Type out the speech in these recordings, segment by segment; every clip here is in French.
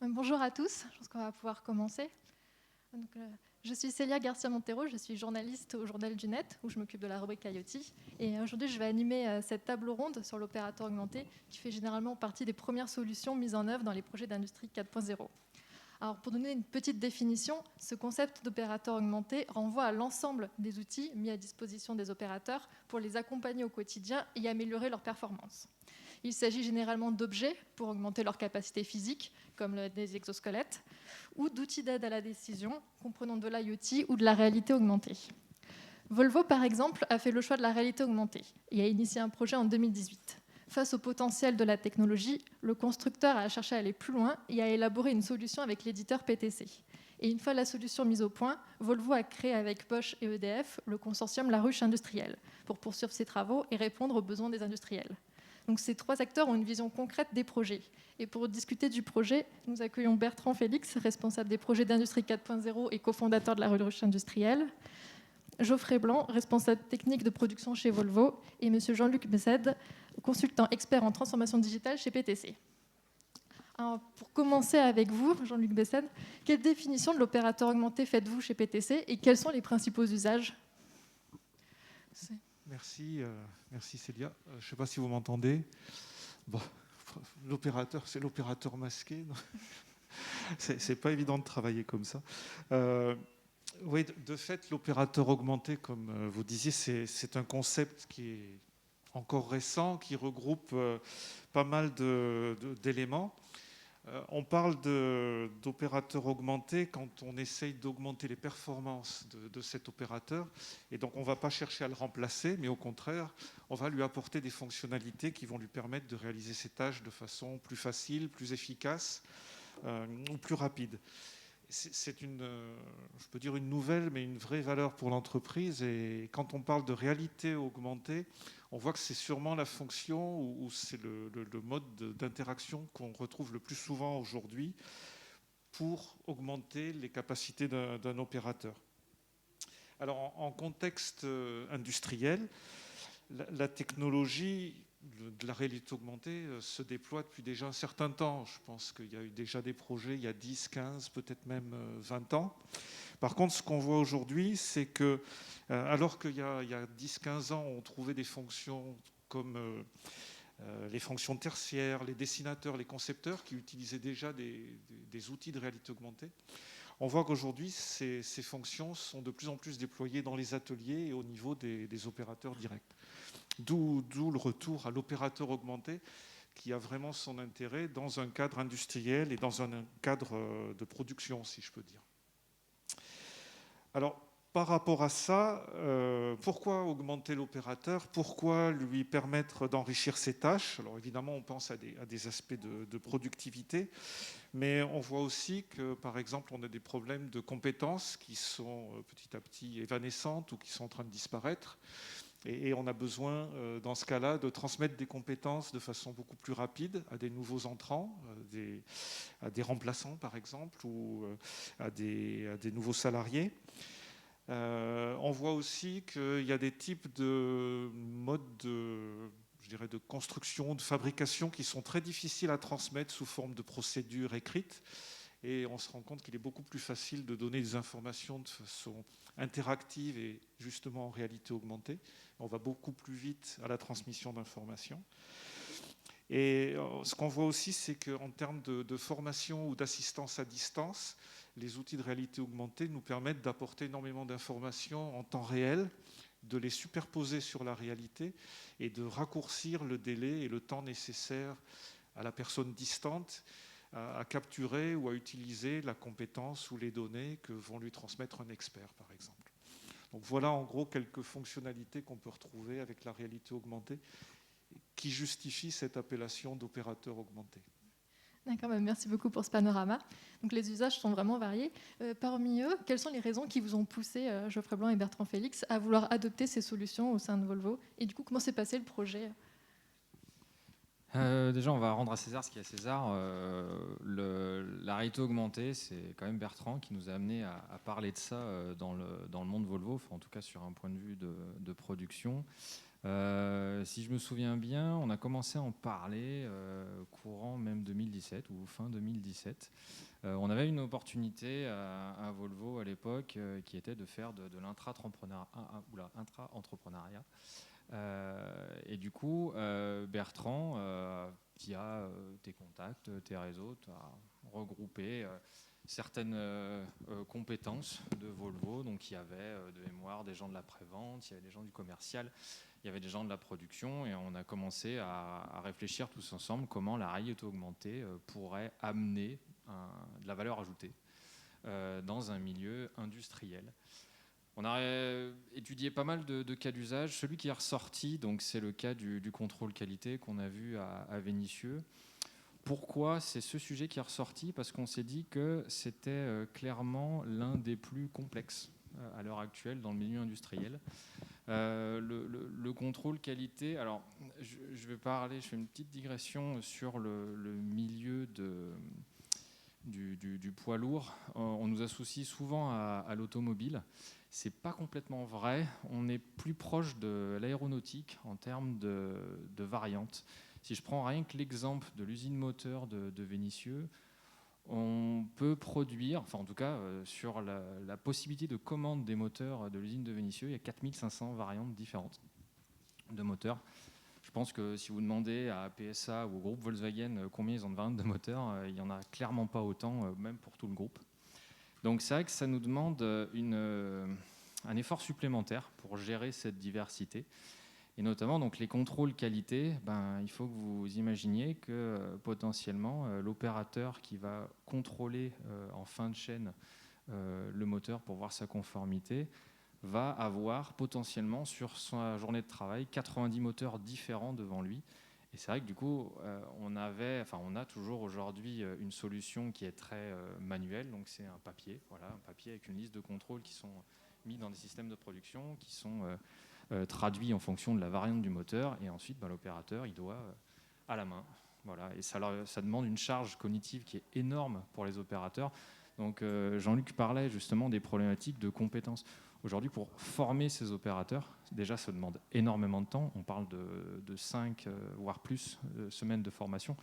Bonjour à tous, je pense qu'on va pouvoir commencer. Donc, je suis Célia Garcia Montero, je suis journaliste au Journal du Net, où je m'occupe de la rubrique IoT. Et aujourd'hui, je vais animer cette table ronde sur l'opérateur augmenté, qui fait généralement partie des premières solutions mises en œuvre dans les projets d'industrie 4.0. Alors, pour donner une petite définition, ce concept d'opérateur augmenté renvoie à l'ensemble des outils mis à disposition des opérateurs pour les accompagner au quotidien et améliorer leur performance. Il s'agit généralement d'objets pour augmenter leur capacité physique, comme des exosquelettes, ou d'outils d'aide à la décision, comprenant de l'IoT ou de la réalité augmentée. Volvo, par exemple, a fait le choix de la réalité augmentée et a initié un projet en 2018. Face au potentiel de la technologie, le constructeur a cherché à aller plus loin et a élaboré une solution avec l'éditeur PTC. Et une fois la solution mise au point, Volvo a créé avec Bosch et EDF le consortium La Ruche Industrielle pour poursuivre ses travaux et répondre aux besoins des industriels. Donc ces trois acteurs ont une vision concrète des projets. Et pour discuter du projet, nous accueillons Bertrand Félix, responsable des projets d'Industrie 4.0 et cofondateur de la Ruche Industrielle, Geoffrey Blanc, responsable technique de production chez Volvo, et M. Jean-Luc Bessède, consultant expert en transformation digitale chez PTC. Alors, pour commencer avec vous, Jean-Luc Bessède, quelle définition de l'opérateur augmenté faites-vous chez PTC et quels sont les principaux usages ? Merci Célia. Je ne sais pas si vous m'entendez. Bon, l'opérateur, c'est l'opérateur masqué. C'est pas évident de travailler comme ça. Oui, de fait, l'opérateur augmenté, comme vous disiez, c'est un concept qui est encore récent, qui regroupe pas mal d'éléments. On parle d'opérateur augmenté quand on essaye d'augmenter les performances de cet opérateur. Et donc, on ne va pas chercher à le remplacer, mais au contraire, on va lui apporter des fonctionnalités qui vont lui permettre de réaliser ses tâches de façon plus facile, plus efficace ou plus rapide. C'est je peux dire une nouvelle, mais une vraie valeur pour l'entreprise. Et quand on parle de réalité augmentée, on voit que c'est sûrement la fonction ou c'est le mode d'interaction qu'on retrouve le plus souvent aujourd'hui pour augmenter les capacités d'un opérateur. Alors, en contexte industriel, la technologie de la réalité augmentée se déploie depuis déjà un certain temps. Je pense qu'il y a eu déjà des projets il y a 10, 15, peut-être même 20 ans. Par contre, ce qu'on voit aujourd'hui, c'est que, alors qu'il y a 10, 15 ans, on trouvait des fonctions comme les fonctions tertiaires, les dessinateurs, les concepteurs qui utilisaient déjà des outils de réalité augmentée, on voit qu'aujourd'hui, ces fonctions sont de plus en plus déployées dans les ateliers et au niveau des opérateurs directs. D'où le retour à l'opérateur augmenté qui a vraiment son intérêt dans un cadre industriel et dans un cadre de production, si je peux dire. Alors, par rapport à ça, pourquoi augmenter l'opérateur ? Pourquoi lui permettre d'enrichir ses tâches ? Alors évidemment, on pense à des aspects de productivité, mais on voit aussi que, par exemple, on a des problèmes de compétences qui sont petit à petit évanescentes ou qui sont en train de disparaître. Et on a besoin, dans ce cas-là, de transmettre des compétences de façon beaucoup plus rapide à des nouveaux entrants, à des remplaçants, par exemple, ou à des nouveaux salariés. On voit aussi qu'il y a des types de modes de construction, de fabrication qui sont très difficiles à transmettre sous forme de procédures écrites. Et on se rend compte qu'il est beaucoup plus facile de donner des informations de façon interactive et justement en réalité augmentée. On va beaucoup plus vite à la transmission d'informations. Et ce qu'on voit aussi, c'est qu'en termes de formation ou d'assistance à distance, les outils de réalité augmentée nous permettent d'apporter énormément d'informations en temps réel, de les superposer sur la réalité et de raccourcir le délai et le temps nécessaire à la personne distante à capturer ou à utiliser la compétence ou les données que vont lui transmettre un expert, par exemple. Donc voilà en gros quelques fonctionnalités qu'on peut retrouver avec la réalité augmentée qui justifient cette appellation d'opérateur augmenté. D'accord, merci beaucoup pour ce panorama. Donc les usages sont vraiment variés. Parmi eux, quelles sont les raisons qui vous ont poussé, Geoffrey Blanc et Bertrand Félix, à vouloir adopter ces solutions au sein de Volvo ? Et du coup, comment s'est passé le projet ? Déjà, on va rendre à César ce qui est à César. La la réalité augmentée, c'est quand même Bertrand qui nous a amené à parler de ça dans le monde Volvo, enfin, en tout cas sur un point de vue de production. Si je me souviens bien, on a commencé à en parler courant même 2017 ou fin 2017. On avait une opportunité à Volvo à l'époque qui était de faire de l'intra-entrepreneuriat. Et du coup, Bertrand, via tes contacts, tes réseaux, tu as regroupé certaines compétences de Volvo. Donc il y avait de mémoire des gens de la prévente, il y avait des gens du commercial, il y avait des gens de la production, et on a commencé à réfléchir tous ensemble comment la réalité augmentée pourrait amener de la valeur ajoutée dans un milieu industriel. On a étudié pas mal de cas d'usage. Celui qui est ressorti, donc, c'est le cas du contrôle qualité qu'on a vu à Vénissieux. Pourquoi c'est ce sujet qui est ressorti? Parce qu'on s'est dit que c'était clairement l'un des plus complexes à l'heure actuelle dans le milieu industriel. Le contrôle qualité, alors je fais une petite digression sur le milieu du poids lourd. On nous associe souvent à l'automobile. C'est pas complètement vrai. On est plus proche de l'aéronautique en termes de variantes. Si je prends rien que l'exemple de l'usine moteur de Vénissieux, on peut produire, enfin en tout cas sur la possibilité de commande des moteurs de l'usine de Vénissieux, il y a 4500 variantes différentes de moteurs. Je pense que si vous demandez à PSA ou au groupe Volkswagen combien ils ont de variantes de moteurs, il n'y en a clairement pas autant, même pour tout le groupe. Donc c'est vrai que ça nous demande un effort supplémentaire pour gérer cette diversité. Et notamment donc, les contrôles qualité, il faut que vous imaginiez que potentiellement l'opérateur qui va contrôler en fin de chaîne le moteur pour voir sa conformité va avoir potentiellement sur sa journée de travail 90 moteurs différents devant lui. Et c'est vrai que du coup, on a toujours aujourd'hui une solution qui est très manuelle, donc c'est un papier avec une liste de contrôles qui sont mis dans des systèmes de production, qui sont traduits en fonction de la variante du moteur, et ensuite l'opérateur il doit à la main. Voilà. Et ça demande une charge cognitive qui est énorme pour les opérateurs. Donc Jean-Luc parlait justement des problématiques de compétences. Aujourd'hui, pour former ces opérateurs, déjà, ça demande énormément de temps. On parle de 5, voire plus, semaines de formation.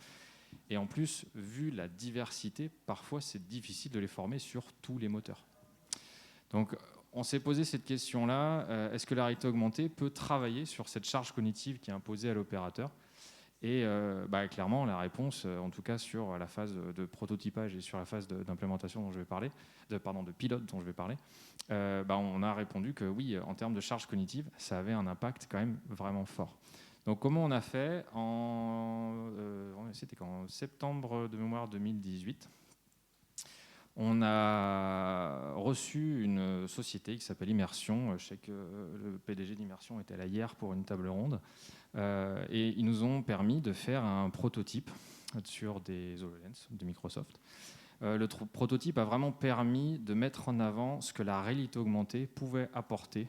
Et en plus, vu la diversité, parfois, c'est difficile de les former sur tous les moteurs. Donc, on s'est posé cette question-là. Est-ce que la réalité augmentée peut travailler sur cette charge cognitive qui est imposée à l'opérateur? Et clairement, la réponse, en tout cas sur la phase de prototypage et sur la phase d'implémentation dont je vais parler, de pilote dont je vais parler, on a répondu que oui, en termes de charge cognitive, ça avait un impact quand même vraiment fort. Donc comment on a fait c'était en septembre de mémoire 2018. On a reçu une société qui s'appelle Immersion. Je sais que le PDG d'Immersion était là hier pour une table ronde. Et ils nous ont permis de faire un prototype sur des HoloLens de Microsoft. Le prototype a vraiment permis de mettre en avant ce que la réalité augmentée pouvait apporter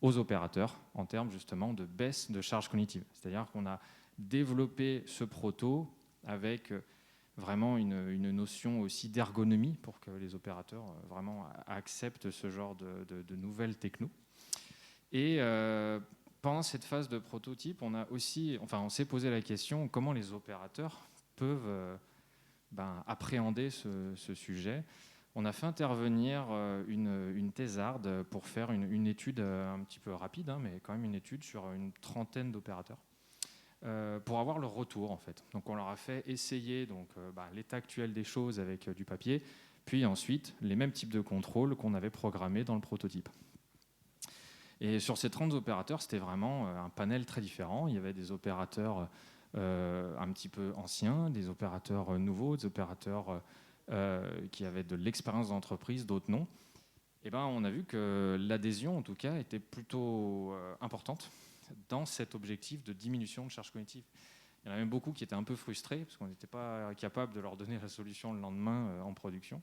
aux opérateurs en termes justement de baisse de charge cognitive. C'est-à-dire qu'on a développé ce proto avec vraiment une notion aussi d'ergonomie pour que les opérateurs vraiment acceptent ce genre de nouvelles techno. Et pendant cette phase de prototype, on s'est posé la question comment les opérateurs peuvent appréhender ce sujet. On a fait intervenir une thésarde pour faire une étude un petit peu rapide, mais quand même une étude sur une trentaine d'opérateurs pour avoir leur retour en fait. Donc on leur a fait essayer l'état actuel des choses avec du papier, puis ensuite les mêmes types de contrôles qu'on avait programmés dans le prototype. Et sur ces 30 opérateurs, c'était vraiment un panel très différent. Il y avait des opérateurs un petit peu anciens, des opérateurs nouveaux, des opérateurs qui avaient de l'expérience d'entreprise, d'autres non. Et on a vu que l'adhésion, en tout cas, était plutôt importante dans cet objectif de diminution de charge cognitive. Il y en a même beaucoup qui étaient un peu frustrés parce qu'on n'était pas capable de leur donner la solution le lendemain en production.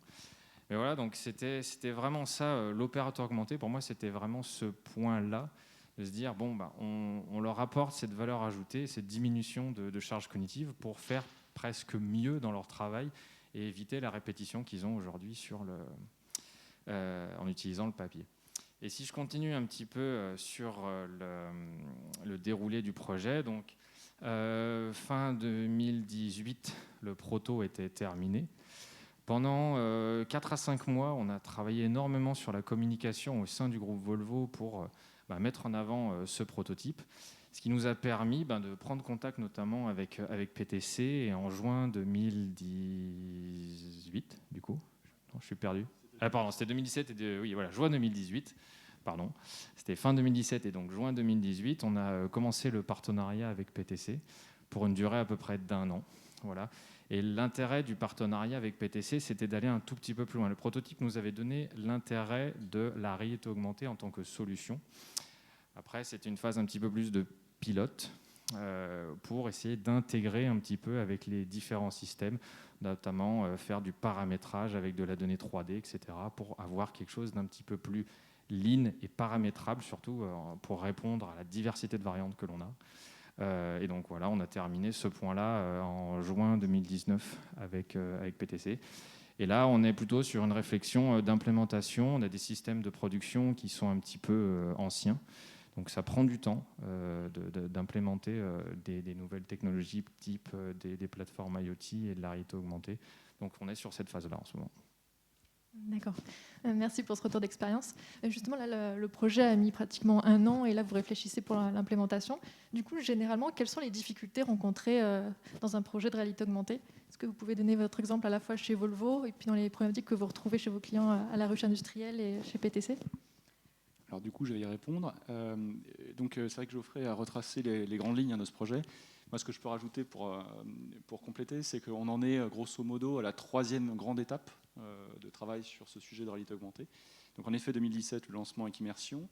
Mais voilà, donc c'était vraiment ça, l'opérateur augmenté. Pour moi, c'était vraiment ce point-là, de se dire, on leur apporte cette valeur ajoutée, cette diminution de charge cognitive pour faire presque mieux dans leur travail et éviter la répétition qu'ils ont aujourd'hui en utilisant le papier. Et si je continue un petit peu sur le déroulé du projet, donc fin 2018, le proto était terminé. Pendant 4 à 5 mois, on a travaillé énormément sur la communication au sein du groupe Volvo pour mettre en avant ce prototype, ce qui nous a permis de prendre contact notamment avec PTC, et en juin 2018, du coup, non, je suis perdu. Pardon, c'était 2017, juin 2018. Pardon, c'était fin 2017 et donc juin 2018, on a commencé le partenariat avec PTC pour une durée à peu près d'1 an. Voilà. Et l'intérêt du partenariat avec PTC, c'était d'aller un tout petit peu plus loin. Le prototype nous avait donné l'intérêt de la réalité augmentée en tant que solution. Après, c'était une phase un petit peu plus de pilote pour essayer d'intégrer un petit peu avec les différents systèmes, notamment faire du paramétrage avec de la donnée 3D, etc., pour avoir quelque chose d'un petit peu plus lean et paramétrable, surtout pour répondre à la diversité de variantes que l'on a. Et donc voilà, on a terminé ce point-là en juin 2019 avec PTC. Et là, on est plutôt sur une réflexion d'implémentation. On a des systèmes de production qui sont un petit peu anciens. Donc ça prend du temps d'implémenter des nouvelles technologies type des plateformes IoT et de la réalité augmentée. Donc on est sur cette phase-là en ce moment. D'accord. Merci pour ce retour d'expérience. Justement, là, le projet a mis pratiquement 1 an et là, vous réfléchissez pour l'implémentation. Du coup, généralement, quelles sont les difficultés rencontrées dans un projet de réalité augmentée ? Est-ce que vous pouvez donner votre exemple à la fois chez Volvo et puis dans les problématiques que vous retrouvez chez vos clients à la ruche industrielle et chez PTC ? Alors du coup, je vais y répondre. C'est vrai que Geoffrey a retracé les grandes lignes de ce projet. Moi, ce que je peux rajouter pour compléter, c'est qu'on en est grosso modo à la 3e grande étape de travail sur ce sujet de réalité augmentée. Donc en effet, 2017, le lancement avec Immersion,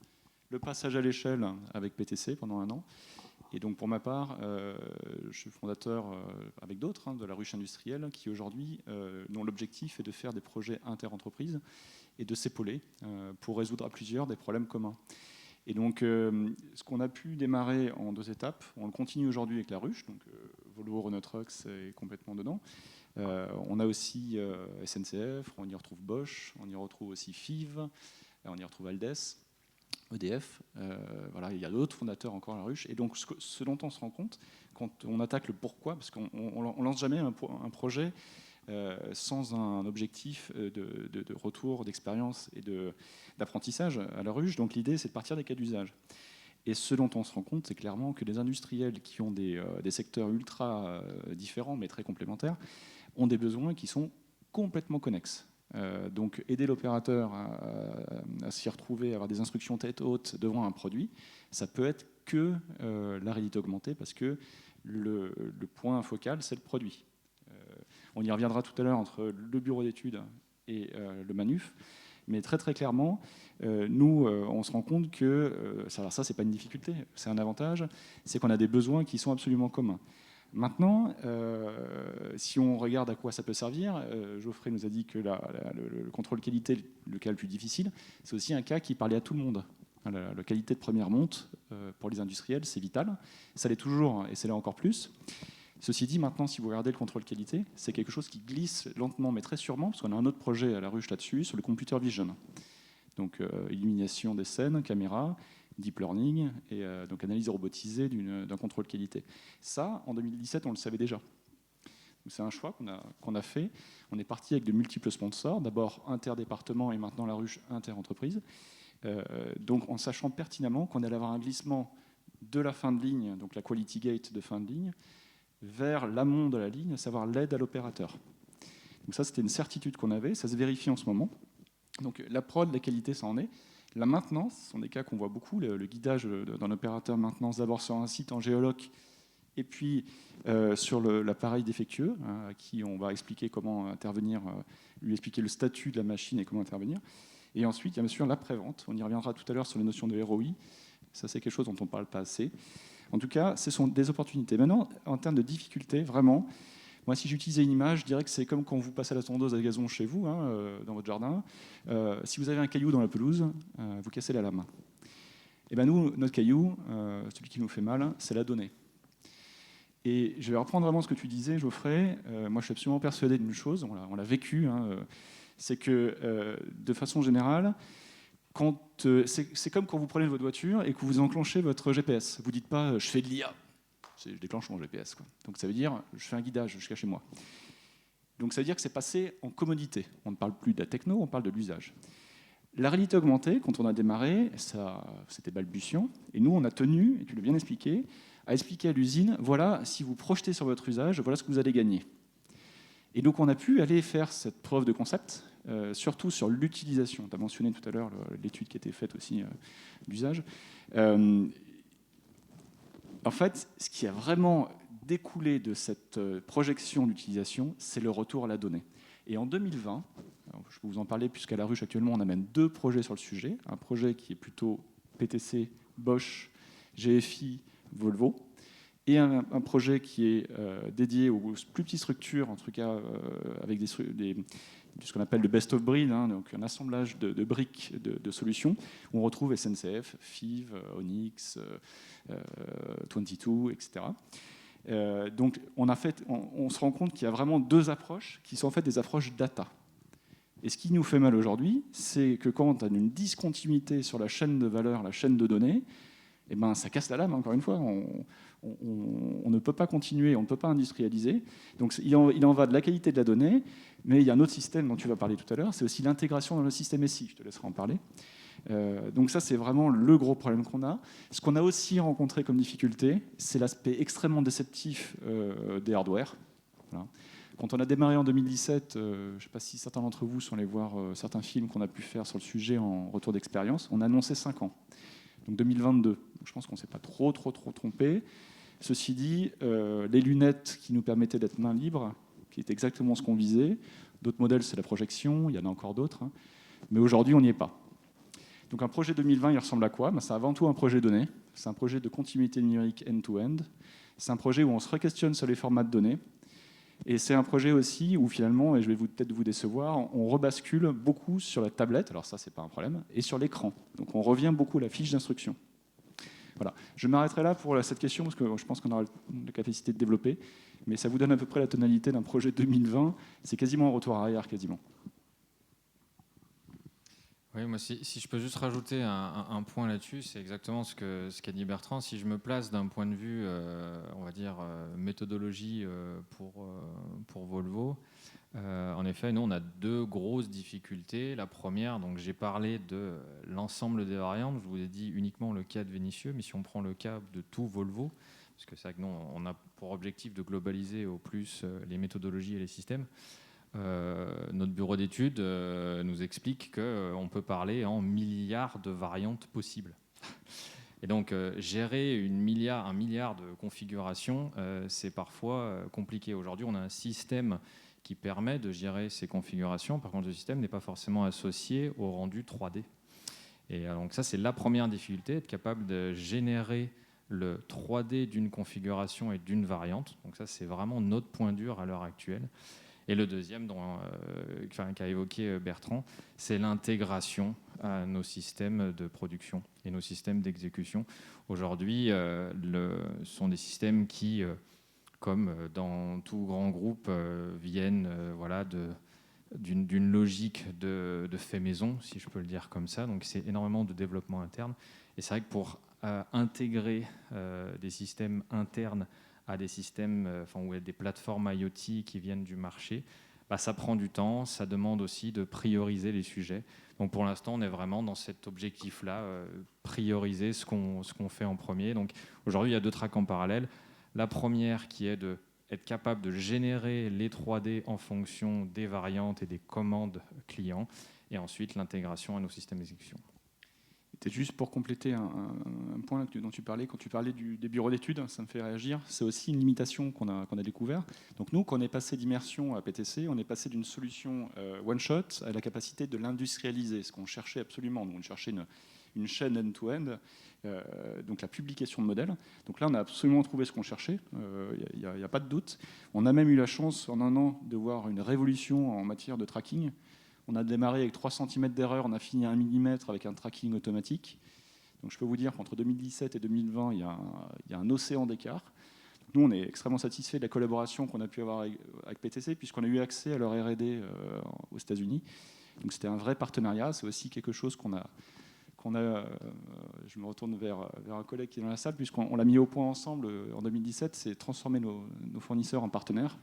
le passage à l'échelle avec PTC pendant 1 an. Et donc pour ma part, je suis fondateur avec d'autres de la ruche industrielle qui aujourd'hui, dont l'objectif est de faire des projets interentreprises et de s'épauler pour résoudre à plusieurs des problèmes communs. Et donc, ce qu'on a pu démarrer en 2 étapes, on le continue aujourd'hui avec la ruche, donc Volvo, Renault Trucks est complètement dedans. On a aussi SNCF, on y retrouve Bosch, on y retrouve aussi FIV, on y retrouve Aldes, EDF. Voilà, il y a d'autres fondateurs encore à la ruche. Et donc, ce dont on se rend compte, quand on attaque le pourquoi, parce qu'on ne lance jamais un projet sans un objectif de retour, d'expérience et d'apprentissage à la ruche. Donc l'idée, c'est de partir des cas d'usage. Et ce dont on se rend compte, c'est clairement que les industriels qui ont des secteurs ultra différents, mais très complémentaires, ont des besoins qui sont complètement connexes. Donc aider l'opérateur à s'y retrouver, à avoir des instructions tête haute devant un produit, ça peut être que la réalité augmentée, parce que le point focal, c'est le produit. On y reviendra tout à l'heure entre le bureau d'études et le manuf. Mais très très clairement, nous, on se rend compte que, ça c'est pas une difficulté, c'est un avantage, c'est qu'on a des besoins qui sont absolument communs. Maintenant, si on regarde à quoi ça peut servir, Geoffrey nous a dit que le contrôle qualité, le cas le plus difficile, c'est aussi un cas qui parlait à tout le monde. La qualité de première monte, pour les industriels, c'est vital. Ça l'est toujours, et c'est là encore plus. Ceci dit, maintenant, si vous regardez le contrôle qualité, c'est quelque chose qui glisse lentement, mais très sûrement, parce qu'on a un autre projet à la ruche là-dessus, sur le computer vision. Donc, illumination des scènes, caméra, deep learning, et donc analyse robotisée d'un contrôle qualité. Ça, en 2017, on le savait déjà. C'est un choix qu'on a fait. On est parti avec de multiples sponsors, d'abord interdépartements et maintenant la ruche interentreprise. Donc, en sachant pertinemment qu'on allait avoir un glissement de la fin de ligne, donc la quality gate de fin de ligne, vers l'amont de la ligne, à savoir l'aide à l'opérateur. Donc ça, c'était une certitude qu'on avait, ça se vérifie en ce moment. Donc la prod, la qualité, ça en est. La maintenance, ce sont des cas qu'on voit beaucoup, le guidage d'un opérateur maintenance, d'abord sur un site en géoloc, et puis sur l'appareil défectueux, à qui on va expliquer comment intervenir, lui expliquer le statut de la machine et comment intervenir. Et ensuite, il y a bien sûr l'après-vente. On y reviendra tout à l'heure sur les notions de ROI. Ça, c'est quelque chose dont on ne parle pas assez. En tout cas, ce sont des opportunités. Maintenant, en termes de difficultés, vraiment, moi, si j'utilisais une image, je dirais que c'est comme quand vous passez la tondeuse à gazon chez vous, dans votre jardin. Si vous avez un caillou dans la pelouse, vous cassez la lame. Et bien nous, notre caillou, celui qui nous fait mal, c'est la donnée. Et je vais reprendre vraiment ce que tu disais, Geoffrey. Moi, je suis absolument persuadé d'une chose, on l'a vécu, hein, c'est que, de façon générale, c'est comme quand vous prenez votre voiture et que vous enclenchez votre GPS. Vous ne dites pas « je fais de l'IA », je déclenche mon GPS, quoi. Donc ça veut dire « je fais un guidage jusqu'à chez moi ». Donc ça veut dire que c'est passé en commodité. On ne parle plus de la techno, on parle de l'usage. La réalité augmentée, quand on a démarré, c'était balbutiant. Et nous, on a tenu, et tu l'as bien expliqué, à expliquer à l'usine, voilà, si vous projetez sur votre usage, voilà ce que vous allez gagner. Et donc on a pu aller faire cette preuve de concept, surtout sur l'utilisation. Tu as mentionné tout à l'heure l'étude qui a été faite aussi d'usage. En fait, ce qui a vraiment découlé de cette projection d'utilisation, c'est le retour à la donnée. Et en 2020, je peux vous en parler puisqu'à La Ruche actuellement on amène 2 projets sur le sujet. Un projet qui est plutôt PTC, Bosch, GFI, Volvo, et un projet qui est dédié aux plus petites structures, en tout cas avec ce qu'on appelle le best of breed, hein, donc un assemblage de briques de solutions, où on retrouve SNCF, FIV, Onyx, 22, etc. Donc on se rend compte qu'il y a vraiment 2 approches qui sont en fait des approches data. Et ce qui nous fait mal aujourd'hui, c'est que quand on a une discontinuité sur la chaîne de valeur, la chaîne de données, eh ben, ça casse la lame, encore une fois. On ne peut pas continuer, on ne peut pas industrialiser. Donc il en va de la qualité de la donnée, mais il y a un autre système dont tu vas parler tout à l'heure, c'est aussi l'intégration dans le système SI. Je te laisserai en parler. Donc ça, c'est vraiment le gros problème qu'on a. Ce qu'on a aussi rencontré comme difficulté, c'est l'aspect extrêmement déceptif des hardware. Voilà. Quand on a démarré en 2017, je ne sais pas si certains d'entre vous sont allés voir certains films qu'on a pu faire sur le sujet en retour d'expérience, on a annoncé 5 ans. Donc 2022. Je pense qu'on ne s'est pas trop trompé. Ceci dit, les lunettes qui nous permettaient d'être main libre, qui est exactement ce qu'on visait. D'autres modèles, c'est la projection, il y en a encore d'autres. Hein. Mais aujourd'hui, on n'y est pas. Donc un projet 2020, il ressemble à quoi ? C'est avant tout un projet donné. C'est un projet de continuité numérique end-to-end. C'est un projet où on se re-questionne sur les formats de données. Et c'est un projet aussi où finalement, et je vais peut-être vous décevoir, on rebascule beaucoup sur la tablette, alors ça c'est pas un problème, et sur l'écran. Donc on revient beaucoup à la fiche d'instruction. Voilà. Je m'arrêterai là pour cette question parce que je pense qu'on aura la capacité de développer, mais ça vous donne à peu près la tonalité d'un projet 2020. C'est quasiment un retour arrière, quasiment. Oui, moi, si je peux juste rajouter un point là-dessus, c'est exactement ce qu'a dit Bertrand. Si je me place d'un point de vue, on va dire, méthodologie pour Volvo, en effet, nous, on a 2 grosses difficultés. La première, donc j'ai parlé de l'ensemble des variantes. Je vous ai dit uniquement le cas de Vénitieux, mais si on prend le cas de tout Volvo, parce que c'est vrai que nous, on a pour objectif de globaliser au plus les méthodologies et les systèmes, notre bureau d'études nous explique qu'on peut parler en milliards de variantes possibles. Et donc, gérer un milliard de configurations, c'est parfois compliqué. Aujourd'hui, on a un système qui permet de gérer ces configurations. Par contre, le système n'est pas forcément associé au rendu 3D. Et donc ça, c'est la première difficulté, être capable de générer le 3D d'une configuration et d'une variante. Donc ça, c'est vraiment notre point dur à l'heure actuelle. Et le deuxième, qu'a évoqué Bertrand, c'est l'intégration à nos systèmes de production et nos systèmes d'exécution. Aujourd'hui, ce sont des systèmes qui, comme dans tout grand groupe, viennent d'une logique de fait maison, si je peux le dire comme ça. Donc c'est énormément de développement interne. Et c'est vrai que pour intégrer des systèmes internes à des systèmes ou à des plateformes IoT qui viennent du marché, ça prend du temps, ça demande aussi de prioriser les sujets. Donc pour l'instant, on est vraiment dans cet objectif-là, prioriser ce qu'on fait en premier. Donc aujourd'hui, il y a 2 tracks en parallèle. La première qui est d'être capable de générer les 3D en fonction des variantes et des commandes clients, et ensuite l'intégration à nos systèmes d'exécution. Peut-être juste pour compléter un point dont tu parlais, quand tu parlais des bureaux d'études, ça me fait réagir, c'est aussi une limitation qu'on a découvert. Donc nous, quand on est passé d'immersion à PTC, on est passé d'une solution one-shot à la capacité de l'industrialiser, ce qu'on cherchait absolument. Donc on cherchait une chaîne end-to-end, donc la publication de modèles. Donc là, on a absolument trouvé ce qu'on cherchait, il n'y a pas de doute. On a même eu la chance, en un an, de voir une révolution en matière de tracking. On a démarré avec 3 cm d'erreur, on a fini à 1 mm avec un tracking automatique. Donc je peux vous dire qu'entre 2017 et 2020, il y a un océan d'écart. Nous, on est extrêmement satisfait de la collaboration qu'on a pu avoir avec PTC, puisqu'on a eu accès à leur R&D aux États-Unis. Donc c'était un vrai partenariat. C'est aussi quelque chose qu'on a je me retourne vers un collègue qui est dans la salle, puisqu'on l'a mis au point ensemble en 2017, c'est transformer nos fournisseurs en partenaires,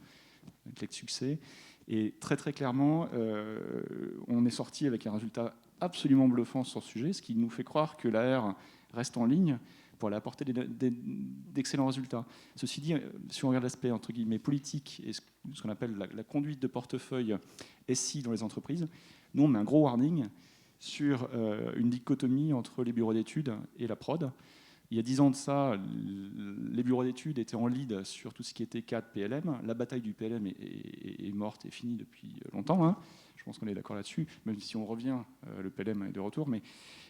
avec succès. Et très très clairement, on est sorti avec un résultat absolument bluffant sur ce sujet, ce qui nous fait croire que l'AR reste en ligne pour aller apporter d'excellents résultats. Ceci dit, si on regarde l'aspect entre guillemets politique et ce qu'on appelle la conduite de portefeuille SI dans les entreprises, nous on met un gros warning sur une dichotomie entre les bureaux d'études et la prod. Il y a 10 ans de ça, les bureaux d'études étaient en lead sur tout ce qui était CAD, PLM. La bataille du PLM est morte et finie depuis longtemps, hein. Je pense qu'on est d'accord là-dessus, même si on revient, le PLM est de retour. Mais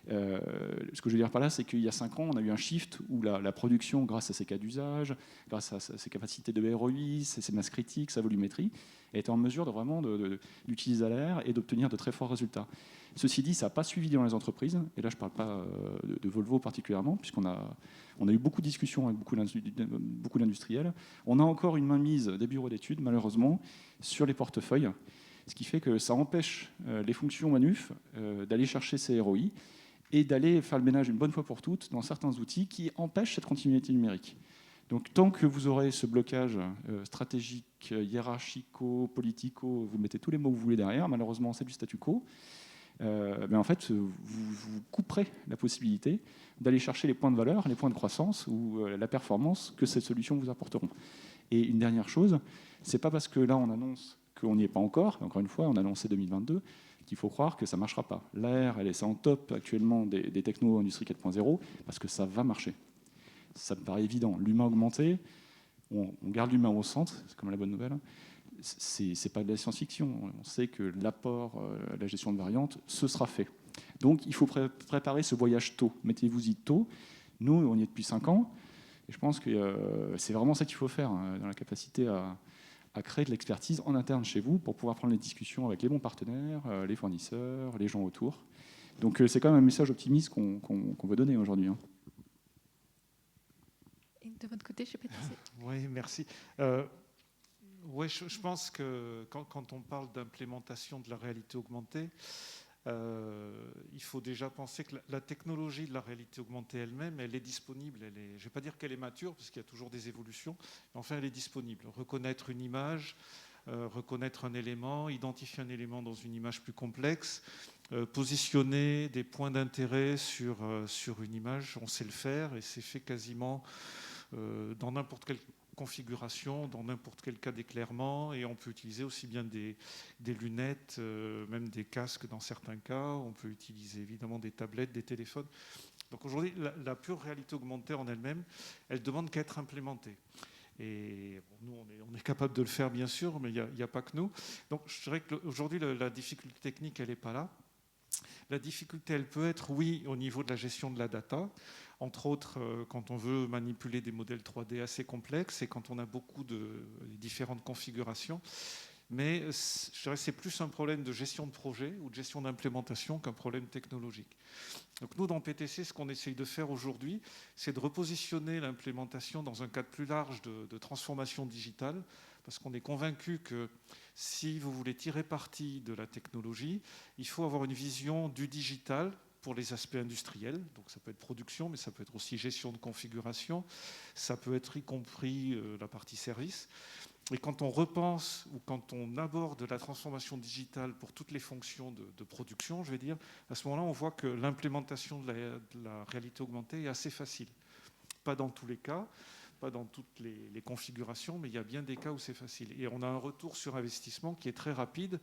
ce que je veux dire par là, c'est qu'il y a 5 ans, on a eu un shift où la production, grâce à ses cas d'usage, grâce à ses capacités de ROI, ses masses critiques, sa volumétrie, était en mesure d'utiliser l'AR et d'obtenir de très forts résultats. Ceci dit, ça n'a pas suivi dans les entreprises, et là je ne parle pas de Volvo particulièrement, puisqu'on a eu beaucoup de discussions avec beaucoup d'industriels. On a encore une mainmise des bureaux d'études, malheureusement, sur les portefeuilles, ce qui fait que ça empêche les fonctions manuf d'aller chercher ces ROI et d'aller faire le ménage une bonne fois pour toutes dans certains outils qui empêchent cette continuité numérique. Donc tant que vous aurez ce blocage stratégique, hiérarchico, politico, vous mettez tous les mots que vous voulez derrière, malheureusement c'est du statu quo, en fait vous couperez la possibilité d'aller chercher les points de valeur, les points de croissance ou la performance que ces solutions vous apporteront. Et une dernière chose, c'est pas parce que là on annonce qu'on n'y est pas encore une fois, on a annoncé 2022, qu'il faut croire que ça ne marchera pas. L'AR, elle est en top actuellement des technos Industrie 4.0, parce que ça va marcher. Ça me paraît évident. L'humain augmenté, on garde l'humain au centre, c'est comme la bonne nouvelle. C'est pas de la science-fiction. On sait que l'apport, la gestion de variantes, ce sera fait. Donc il faut préparer ce voyage tôt. Mettez-vous-y tôt. Nous, on y est depuis 5 ans. Et je pense que c'est vraiment ça qu'il faut faire, hein, dans la capacité à créer de l'expertise en interne chez vous pour pouvoir prendre les discussions avec les bons partenaires, les fournisseurs, les gens autour. Donc c'est quand même un message optimiste qu'on veut donner aujourd'hui, hein. Et de votre côté, chez PTC ? Oui, merci. Ouais, je pense que quand on parle d'implémentation de la réalité augmentée, il faut déjà penser que la technologie de la réalité augmentée elle-même, elle est disponible. Je ne vais pas dire qu'elle est mature, parce qu'il y a toujours des évolutions, mais enfin, elle est disponible. Reconnaître une image, reconnaître un élément, identifier un élément dans une image plus complexe, positionner des points d'intérêt sur une image, on sait le faire, et c'est fait quasiment dans n'importe quelle configuration, dans n'importe quel cas d'éclairement, et on peut utiliser aussi bien des lunettes, même des casques dans certains cas, on peut utiliser évidemment des tablettes, des téléphones. Donc aujourd'hui, la pure réalité augmentée en elle-même, elle demande qu'à être implémentée. Et bon, nous, on est capable de le faire bien sûr, mais il n'y a pas que nous. Donc je dirais qu'aujourd'hui, la difficulté technique, elle n'est pas là. La difficulté, elle peut être, oui, au niveau de la gestion de la data, entre autres quand on veut manipuler des modèles 3D assez complexes et quand on a beaucoup de différentes configurations. Mais je dirais que c'est plus un problème de gestion de projet ou de gestion d'implémentation qu'un problème technologique. Donc nous, dans PTC, ce qu'on essaye de faire aujourd'hui, c'est de repositionner l'implémentation dans un cadre plus large de transformation digitale, parce qu'on est convaincu que si vous voulez tirer parti de la technologie, il faut avoir une vision du digital pour les aspects industriels. Donc ça peut être production, mais ça peut être aussi gestion de configuration, ça peut être y compris la partie service. Et quand on repense ou quand on aborde la transformation digitale pour toutes les fonctions de production, je vais dire, à ce moment-là, on voit que l'implémentation de la réalité augmentée est assez facile. Pas dans tous les cas, pas dans toutes les configurations, mais il y a bien des cas où c'est facile. Et on a un retour sur investissement qui est très rapide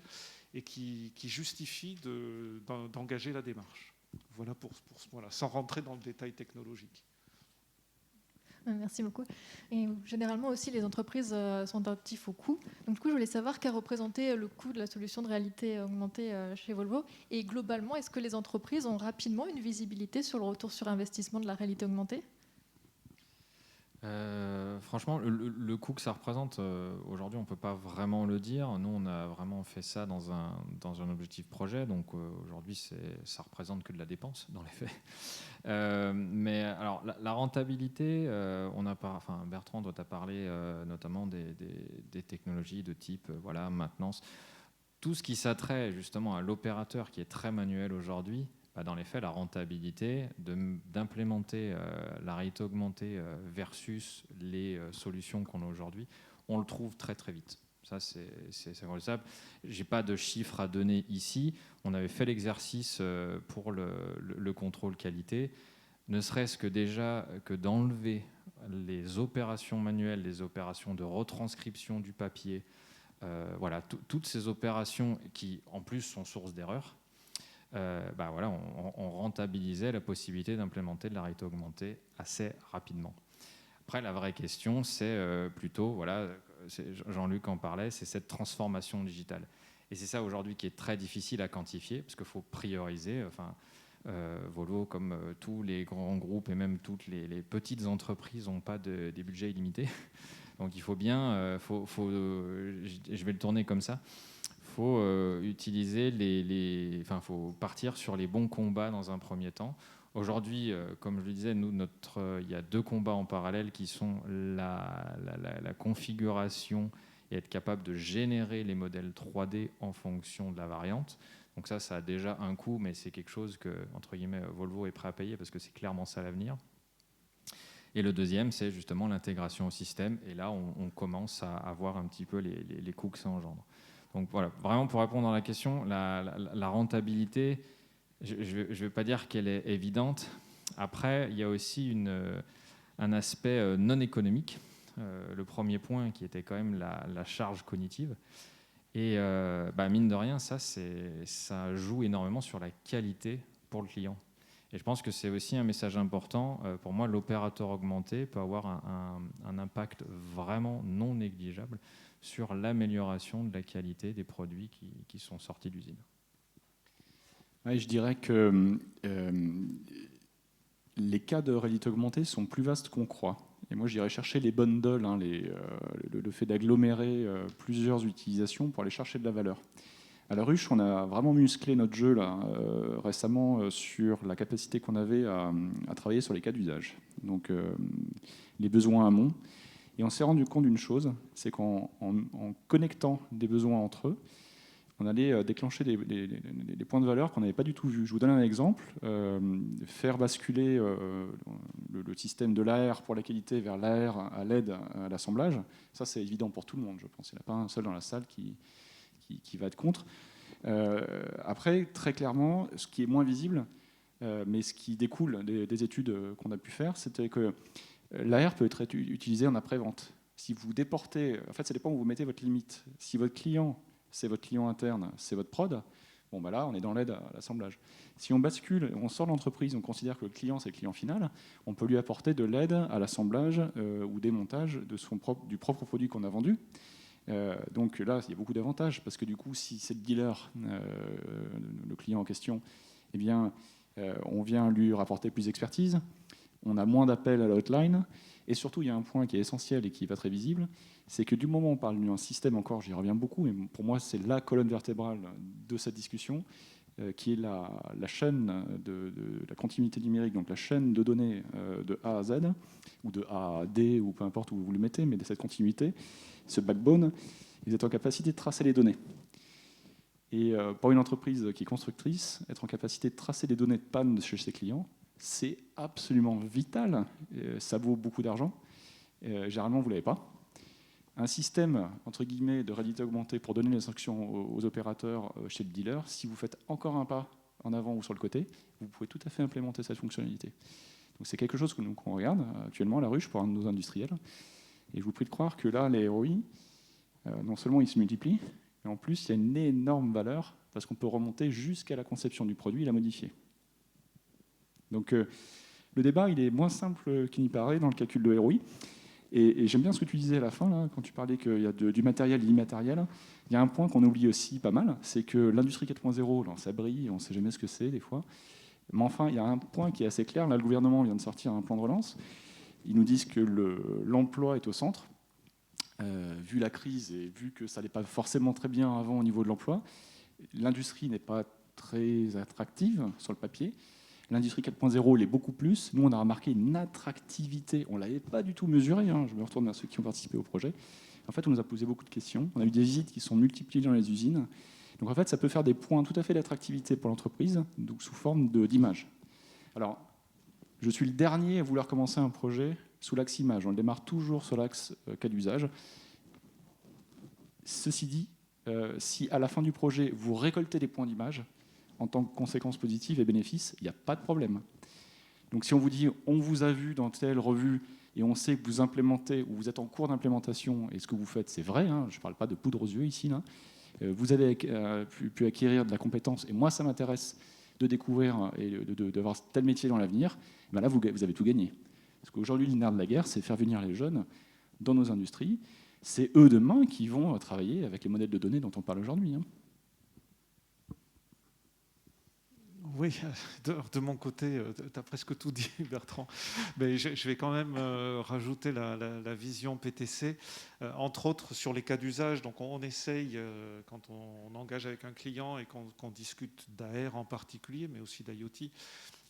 et qui justifie d'engager la démarche. Voilà pour ce point-là, sans rentrer dans le détail technologique. Merci beaucoup. Et généralement aussi, les entreprises sont attentifs au coût. Donc, du coup, je voulais savoir qu'a représenté le coût de la solution de réalité augmentée chez Volvo. Et globalement, est-ce que les entreprises ont rapidement une visibilité sur le retour sur investissement de la réalité augmentée ? Franchement, le coût que ça représente, aujourd'hui, on ne peut pas vraiment le dire. Nous, on a vraiment fait ça dans un objectif projet. Donc aujourd'hui, ça ne représente que de la dépense, dans les faits. Mais alors, la rentabilité, Bertrand doit t'a parlé notamment des technologies de type voilà, maintenance. Tout ce qui s'attrait justement à l'opérateur qui est très manuel aujourd'hui, dans les faits, la rentabilité d'implémenter la réalité augmentée versus les solutions qu'on a aujourd'hui, on le trouve très très vite. Ça, c'est reconnaissable. Je n'ai pas de chiffres à donner ici. On avait fait l'exercice pour le contrôle qualité, ne serait-ce que déjà que d'enlever les opérations manuelles, les opérations de retranscription du papier, voilà, toutes ces opérations qui, en plus, sont source d'erreurs. Voilà, on rentabilisait la possibilité d'implémenter de la réalité augmentée assez rapidement. Après, la vraie question, c'est plutôt, voilà, Jean-Luc en parlait, c'est cette transformation digitale. Et c'est ça aujourd'hui qui est très difficile à quantifier, parce qu'il faut prioriser. Volvo, comme tous les grands groupes et même toutes les petites entreprises, n'ont pas des budgets illimités. Donc il faut bien, je vais le tourner comme ça. Faut utiliser faut partir sur les bons combats dans un premier temps. Aujourd'hui, comme je le disais, il y a 2 combats en parallèle qui sont la configuration et être capable de générer les modèles 3D en fonction de la variante. Donc ça a déjà un coût, mais c'est quelque chose que, entre guillemets, Volvo est prêt à payer parce que c'est clairement ça l'avenir. Et le deuxième, c'est justement l'intégration au système. Et là, on commence à voir un petit peu les coûts que ça engendre. Donc voilà, vraiment pour répondre à la question, la rentabilité, je ne vais pas dire qu'elle est évidente. Après, il y a aussi un aspect non économique. Le premier point qui était quand même la charge cognitive. Et mine de rien, ça joue énormément sur la qualité pour le client. Et je pense que c'est aussi un message important. Pour moi, l'opérateur augmenté peut avoir un impact vraiment non négligeable sur l'amélioration de la qualité des produits qui sont sortis d'usine. Ouais, je dirais que les cas de réalité augmentée sont plus vastes qu'on croit. Et moi, j'irais chercher les bundles, le fait d'agglomérer plusieurs utilisations pour aller chercher de la valeur. À la Ruche, on a vraiment musclé notre jeu là, récemment sur la capacité qu'on avait à travailler sur les cas d'usage. Donc, les besoins amont. Et on s'est rendu compte d'une chose, c'est qu'en connectant des besoins entre eux, on allait déclencher des points de valeur qu'on n'avait pas du tout vus. Je vous donne un exemple. Faire basculer le système de l'AR pour la qualité vers l'AR à l'aide à l'assemblage, ça c'est évident pour tout le monde, je pense. Il n'y en a pas un seul dans la salle qui va être contre. Après, très clairement, ce qui est moins visible, mais ce qui découle des études qu'on a pu faire, c'était que l'AR peut être utilisé en après-vente. Si vous déportez, en fait, ça dépend où vous mettez votre limite. Si votre client, c'est votre client interne, c'est votre prod, bon, là, on est dans l'aide à l'assemblage. Si on bascule, on sort de l'entreprise, on considère que le client, c'est le client final, on peut lui apporter de l'aide à l'assemblage ou démontage du propre produit qu'on a vendu. Donc là, il y a beaucoup d'avantages, parce que du coup, si c'est le dealer, le client en question, eh bien, on vient lui rapporter plus d'expertise, on a moins d'appels à la hotline, et surtout, il y a un point qui est essentiel et qui n'est pas très visible, c'est que du moment où on parle d'un système, encore, j'y reviens beaucoup, mais pour moi, c'est la colonne vertébrale de cette discussion, qui est la chaîne de la continuité numérique, donc la chaîne de données de A à Z, ou de A à D, ou peu importe où vous le mettez, mais de cette continuité, ce backbone, vous êtes en capacité de tracer les données. Et pour une entreprise qui est constructrice, être en capacité de tracer les données de panne chez ses clients, c'est absolument vital. Ça vaut beaucoup d'argent. Généralement, vous ne l'avez pas. Un système, entre guillemets, de réalité augmentée pour donner les instructions aux opérateurs chez le dealer, si vous faites encore un pas en avant ou sur le côté, vous pouvez tout à fait implémenter cette fonctionnalité. Donc c'est quelque chose qu'on regarde actuellement à la Ruche pour un de nos industriels. Et je vous prie de croire que là, les ROI, non seulement ils se multiplient, mais en plus, il y a une énorme valeur parce qu'on peut remonter jusqu'à la conception du produit et la modifier. Donc le débat, il est moins simple qu'il n'y paraît dans le calcul de ROI. Et j'aime bien ce que tu disais à la fin, là, quand tu parlais qu'il y a du matériel et de l'immatériel. Il y a un point qu'on oublie aussi pas mal, c'est que l'industrie 4.0, ça brille, on ne sait jamais ce que c'est des fois. Mais enfin, il y a un point qui est assez clair. Là, le gouvernement vient de sortir un plan de relance. Ils nous disent que l'emploi est au centre. Vu la crise et vu que ça n'allait pas forcément très bien avant au niveau de l'emploi, l'industrie n'est pas très attractive sur le papier. L'industrie 4.0 l'est beaucoup plus. Nous, on a remarqué une attractivité. On ne l'avait pas du tout mesurée. Je me retourne vers ceux qui ont participé au projet. En fait, on nous a posé beaucoup de questions. On a eu des visites qui sont multipliées dans les usines. Donc, en fait, ça peut faire des points tout à fait d'attractivité pour l'entreprise, donc sous forme d'image. Alors, je suis le dernier à vouloir commencer un projet sous l'axe image. On le démarre toujours sur l'axe cas d'usage. Ceci dit, si à la fin du projet, vous récoltez des points d'image, en tant que conséquence positive et bénéfice, il n'y a pas de problème. Donc si on vous dit, on vous a vu dans telle revue et on sait que vous implémentez ou vous êtes en cours d'implémentation et ce que vous faites, c'est vrai, hein, je ne parle pas de poudre aux yeux ici, là, vous avez pu acquérir de la compétence et moi, ça m'intéresse de découvrir et d'avoir tel métier dans l'avenir, ben là, vous avez tout gagné. Parce qu'aujourd'hui, le nerf de la guerre, c'est faire venir les jeunes dans nos industries. C'est eux demain qui vont travailler avec les modèles de données dont on parle aujourd'hui. Oui, de mon côté, tu as presque tout dit, Bertrand. Mais je vais quand même rajouter la vision PTC, entre autres sur les cas d'usage. Donc on essaye, quand on engage avec un client et qu'on discute d'AR en particulier, mais aussi d'IoT,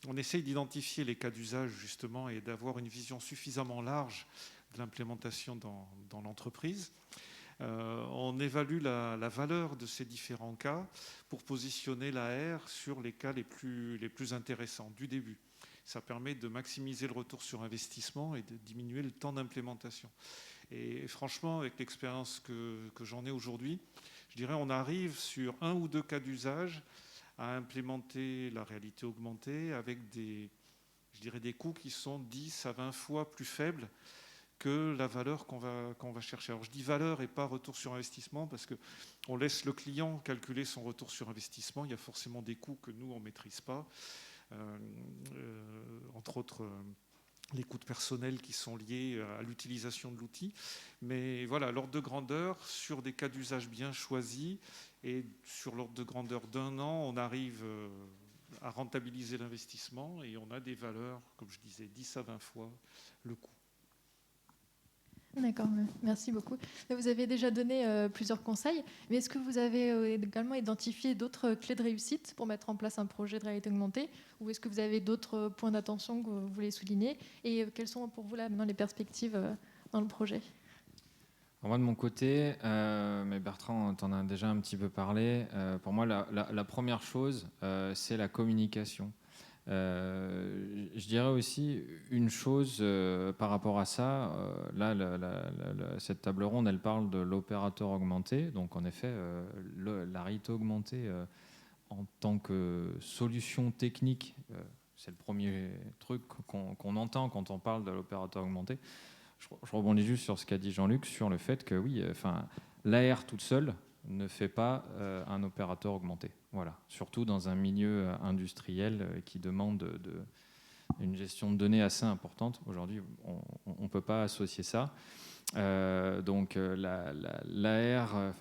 on essaye d'identifier les cas d'usage justement et d'avoir une vision suffisamment large de l'implémentation dans l'entreprise. On évalue la valeur de ces différents cas pour positionner l'AR sur les cas les plus intéressants du début. Ça permet de maximiser le retour sur investissement et de diminuer le temps d'implémentation. Et franchement, avec l'expérience que j'en ai aujourd'hui, je dirais on arrive sur 1 ou 2 cas d'usage à implémenter la réalité augmentée avec des coûts qui sont 10 à 20 fois plus faibles que la valeur qu'on va chercher. Alors je dis valeur et pas retour sur investissement parce qu'on laisse le client calculer son retour sur investissement. Il y a forcément des coûts que nous, on ne maîtrise pas. Entre autres, les coûts de personnel qui sont liés à l'utilisation de l'outil. Mais voilà, l'ordre de grandeur, sur des cas d'usage bien choisis et sur l'ordre de grandeur d'1 an, on arrive à rentabiliser l'investissement et on a des valeurs, comme je disais, 10 à 20 fois le coût. D'accord, merci beaucoup. Vous avez déjà donné plusieurs conseils, mais est-ce que vous avez également identifié d'autres clés de réussite pour mettre en place un projet de réalité augmentée, ou est-ce que vous avez d'autres points d'attention que vous voulez souligner, et quelles sont pour vous là maintenant les perspectives dans le projet? Moi de mon côté, mais Bertrand t'en a déjà un petit peu parlé, pour moi la première chose c'est la communication. Je dirais aussi une chose par rapport à ça. Là, cette table ronde, elle parle de l'opérateur augmenté. Donc, en effet, la réalité augmentée en tant que solution technique, c'est le premier truc qu'on entend quand on parle de l'opérateur augmenté. Je rebondis juste sur ce qu'a dit Jean-Luc, sur le fait que oui, l'AR toute seule ne fait pas un opérateur augmenté. Voilà. Surtout dans un milieu industriel qui demande une gestion de données assez importante. Aujourd'hui, on ne peut pas associer ça. Donc l'AR,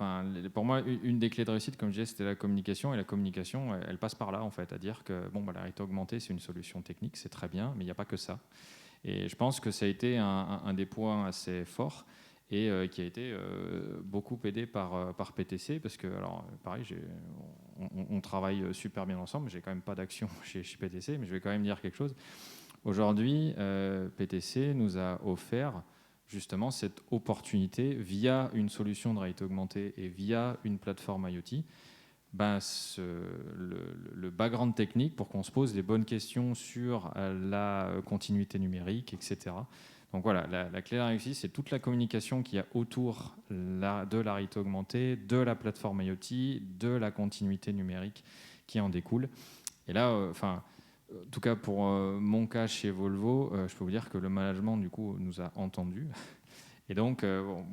pour moi, une des clés de réussite, comme je disais, c'était la communication. Et la communication, elle passe par là, en fait, à dire que la réalité augmentée, c'est une solution technique, c'est très bien, mais il n'y a pas que ça. Et je pense que ça a été un des points assez forts et qui a été beaucoup aidé par PTC, parce que, alors, pareil, on travaille super bien ensemble, j'ai quand même pas d'action chez PTC, mais je vais quand même dire quelque chose. Aujourd'hui, PTC nous a offert justement cette opportunité, via une solution de réalité augmentée et via une plateforme IoT, le background technique pour qu'on se pose les bonnes questions sur la continuité numérique, etc. Donc voilà, la clé de la réussite, c'est toute la communication qu'il y a autour de la réalité augmentée, de la plateforme IoT, de la continuité numérique qui en découle. Et là, en tout cas pour mon cas chez Volvo, je peux vous dire que le management du coup nous a entendus. Et donc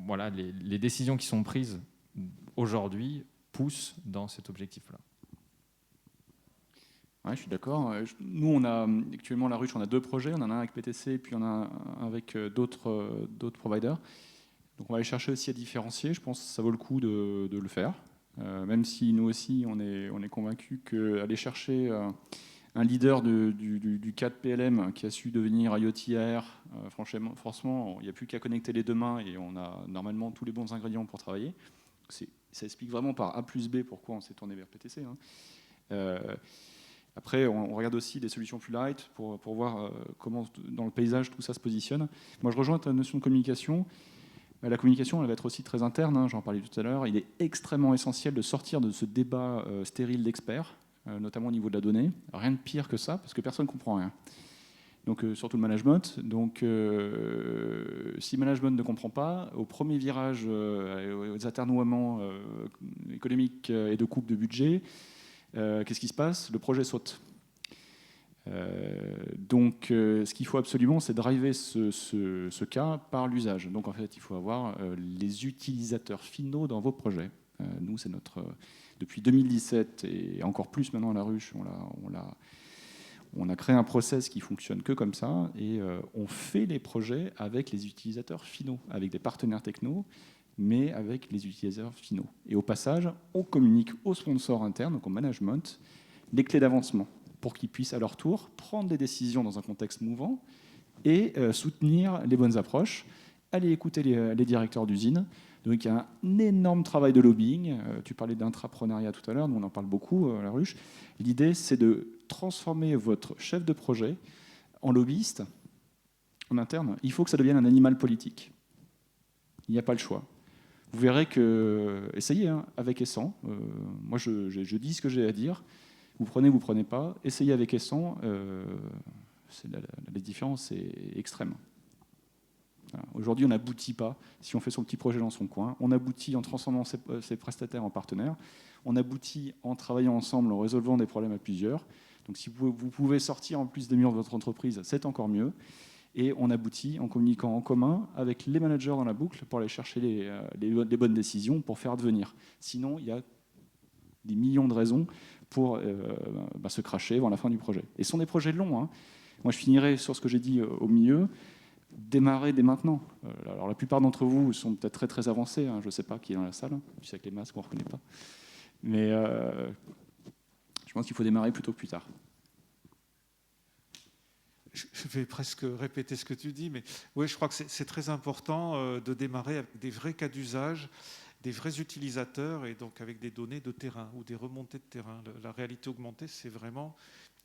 voilà, les décisions qui sont prises aujourd'hui poussent dans cet objectif-là. Ouais, je suis d'accord. Nous, on a actuellement à la ruche, on a 2 projets. On en a un avec PTC et puis on a un avec d'autres providers. Donc on va aller chercher aussi à différencier. Je pense que ça vaut le coup de le faire. Même si nous aussi, on est convaincus qu'aller chercher un leader du 4 PLM qui a su devenir IoT AR. Franchement, il n'y a plus qu'à connecter les deux mains et on a normalement tous les bons ingrédients pour travailler. Ça explique vraiment par A plus B pourquoi on s'est tourné vers PTC. Après, on regarde aussi des solutions plus light pour voir comment, dans le paysage, tout ça se positionne. Moi, je rejoins ta notion de communication. La communication, elle va être aussi très interne, j'en parlais tout à l'heure. Il est extrêmement essentiel de sortir de ce débat stérile d'experts, notamment au niveau de la donnée. Rien de pire que ça, parce que personne ne comprend rien. Donc, surtout le management. Donc, si le management ne comprend pas, au premier virage, aux atermoiements économiques et de coupe de budget, qu'est-ce qui se passe? Le projet saute. Donc, ce qu'il faut absolument, c'est driver ce cas par l'usage. Donc, en fait, il faut avoir les utilisateurs finaux dans vos projets. Nous, c'est depuis 2017 et encore plus maintenant à la ruche, on a créé un process qui fonctionne que comme ça et on fait les projets avec les utilisateurs finaux, avec des partenaires techno, mais avec les utilisateurs finaux. Et au passage, on communique aux sponsors internes, donc au management, les clés d'avancement pour qu'ils puissent à leur tour prendre des décisions dans un contexte mouvant et soutenir les bonnes approches, aller écouter les directeurs d'usine. Donc il y a un énorme travail de lobbying. Tu parlais d'intrapreneuriat tout à l'heure, nous on en parle beaucoup à la ruche. L'idée, c'est de transformer votre chef de projet en lobbyiste en interne. Il faut que ça devienne un animal politique. Il n'y a pas le choix. Vous verrez que, essayez, avec Essan. Moi, je dis ce que j'ai à dire. Vous prenez pas. Essayez avec Essan. La différence est extrême. Voilà. Aujourd'hui, on n'aboutit pas si on fait son petit projet dans son coin. On aboutit en transformant ses prestataires en partenaires. On aboutit en travaillant ensemble, en résolvant des problèmes à plusieurs. Donc, si vous pouvez sortir en plus des murs de votre entreprise, c'est encore mieux. Et on aboutit en communiquant en commun avec les managers dans la boucle pour aller chercher les bonnes décisions pour faire advenir. Sinon, il y a des millions de raisons pour se cracher avant la fin du projet. Et ce sont des projets longs. Moi, je finirai sur ce que j'ai dit au milieu. Démarrer dès maintenant. Alors, la plupart d'entre vous sont peut-être très, très avancés. Je ne sais pas qui est dans la salle. Puis avec les masques, on ne reconnaît pas. Mais je pense qu'il faut démarrer plutôt que plus tard. Je vais presque répéter ce que tu dis, mais oui, je crois que c'est très important de démarrer avec des vrais cas d'usage, des vrais utilisateurs et donc avec des données de terrain ou des remontées de terrain. La réalité augmentée, c'est vraiment